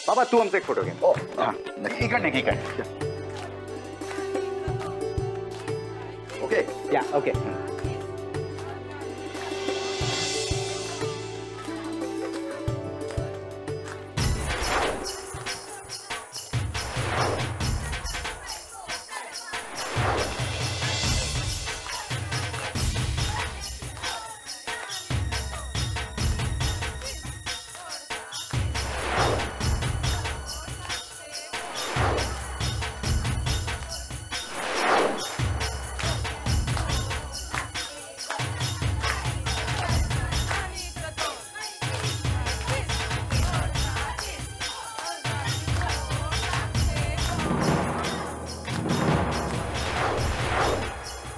बाबा तू आमचा एक फोटो घे. इकडे इकडे. ओके या ओके.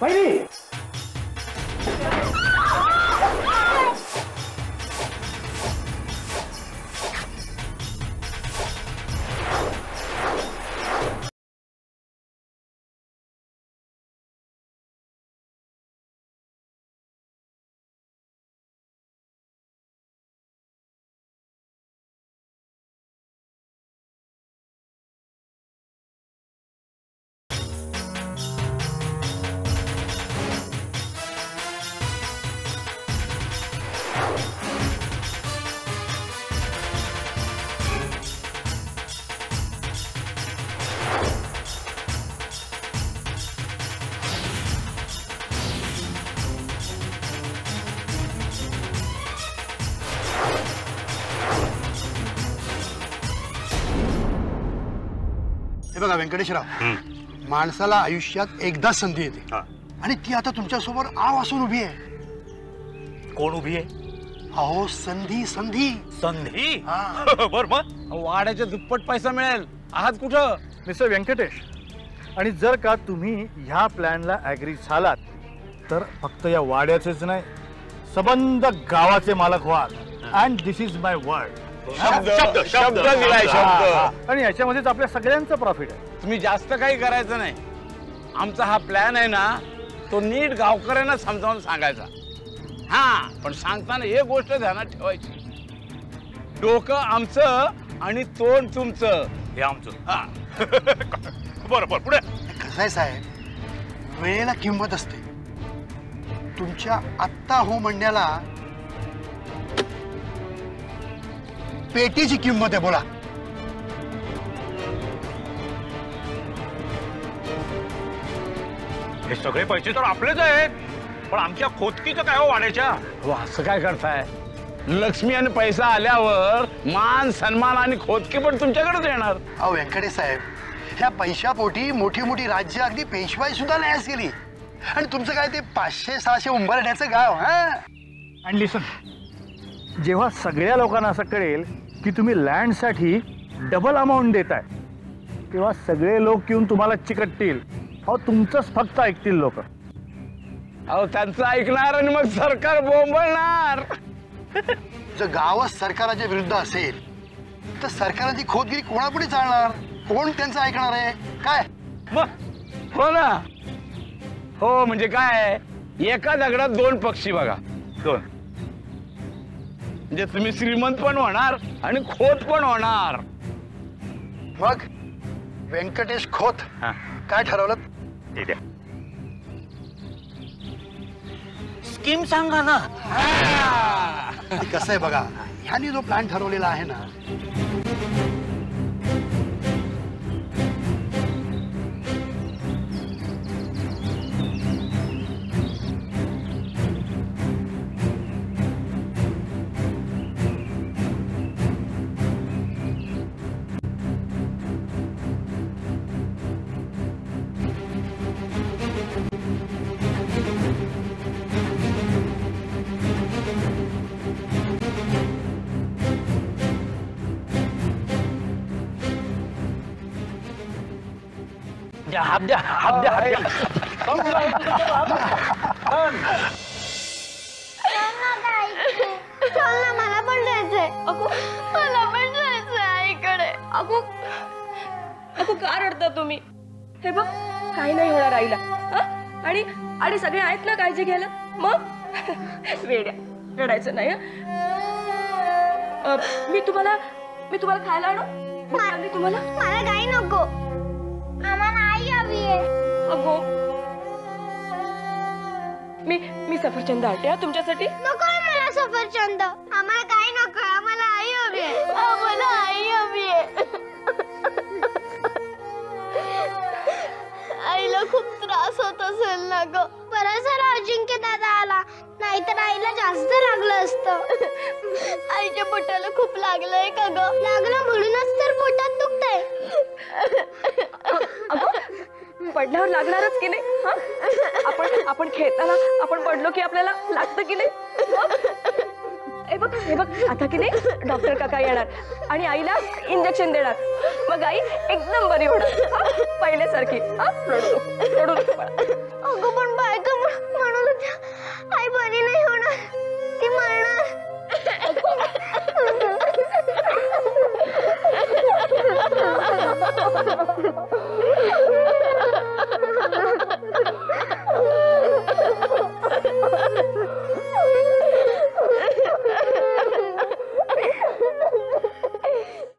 पहिली हे बघा व्यंकटेशराव, माणसाला आयुष्यात एकदाच संधी येते आणि ती आता तुमच्या समोर आव असून उभी आहे. कोण उभी आहे? अहो संधी संधी संधी. बर मग वाड्याच्या दुप्पट पैसा मिळेल. आहात कुठं मिस्टर व्यंकटेश? आणि जर का तुम्ही ह्या प्लॅनला ऍग्री झालात तर फक्त या वाड्याचेच नाही, सबंध गावाचे मालक व्हाल. And this is my word. शब्द शब्द दिलाय शब्द. आणि याच्यामध्येच आपल्या सगळ्यांचं प्रॉफिट आहे. तुम्ही जास्त काही करायचं नाही. आमचा हा प्लॅन आहे ना, तो नीट गावकऱ्यांना समजावून सांगायचा. हा पण सांगताना एक गोष्ट ध्यानात ठेवायची, डोकं आमचं आणि तोंड तुमचं. हे आमचं. बरोबर. पुढे कसं आहे साहेब, वेळेला किंमत असते. तुमच्या आत्ता हो म्हणण्याला पेटीची किंमत आहे. बोला. हे सगळे पैसे तर आपलेच आहेत, पण आमच्या खोतकीचं काय हो वाड्याच्या? हो असं काय करताय? लक्ष्मी आणि पैसा आल्यावर मान सन्मान आणि खोदकी पण तुमच्याकडेच येणार. अहो व्यंकटेश साहेब, ह्या पैशापोटी मोठी मोठी राज्य अगदी पेशवाई सुद्धा न्यास केली आणि तुमचं काय ते 500-600 उंबरठ्याचं गाव. हा अँड लिसन, जेव्हा सगळ्या लोकांना असं कळेल की तुम्ही लँडसाठी डबल अमाऊंट देताय, तेव्हा सगळे लोक येऊन तुम्हाला चिकटतील. अहो तुमचंच फक्त ऐकतील लोक. अहो त्यांचं ऐकणार आणि मग सरकार बोंबळणार. जर गावच सरकाराच्या विरुद्ध असेल तर सरकारची खोदगिरी कोणापुढे चालणार? कोण त्यांचं ऐकणार आहे? काय मग हो ना. हो म्हणजे काय, एका दगडात दोन पक्षी बघा. दोन म्हणजे तुम्ही श्रीमंत पण होणार आणि खोत पण होणार. मग व्यंकटेश खोत काय ठरवलं? ठीक आहे. स्कीम सांगा ना. कसं आहे बघा, ह्यानी जो प्लॅन ठरवलेला आहे ना, हात द्या, हात द्या, हात द्या. मला पण जायचंय. अगो मला पण जायचंय आईकडे. अगो अगो का रडता तुम्ही? हे बघ काही नाही होणार आईला. आणि आणि सगळे आहेत ना काळजी घ्यायला. मग वेड्या रडायचं नाही. मी तुम्हाला खायला आणू? लागली तुम्हाला? मला काही नको, आम्हाला आई हवी आहे. अगो मी सफरचंद आणते तुमच्यासाठी. नको मला सफरचंद, आम्हाला काही नको, आम्हाला आई हवी आहे. आम्हाला आई हवी आहे. आईला खूप त्रास होत असेल ना ग. बरं झालं अजिंक्य दादा आला, नाहीतर आईला जास्त लागलं असतं. आईच्या पोटाला खूप लागलंय का ग? लागलं म्हणूनच तर पोटात दुखतंय. अगं पडल्यावर लागणारच की नाही? आपण खेळताना आपण पडलो की आपल्याला लागतं की नाही? हे बघ आता की नाही डॉक्टर काका येणार आणि आईला इंजेक्शन देणार. मग आई एकदम बरी होणार, पहिल्यासारखी. रडू नको.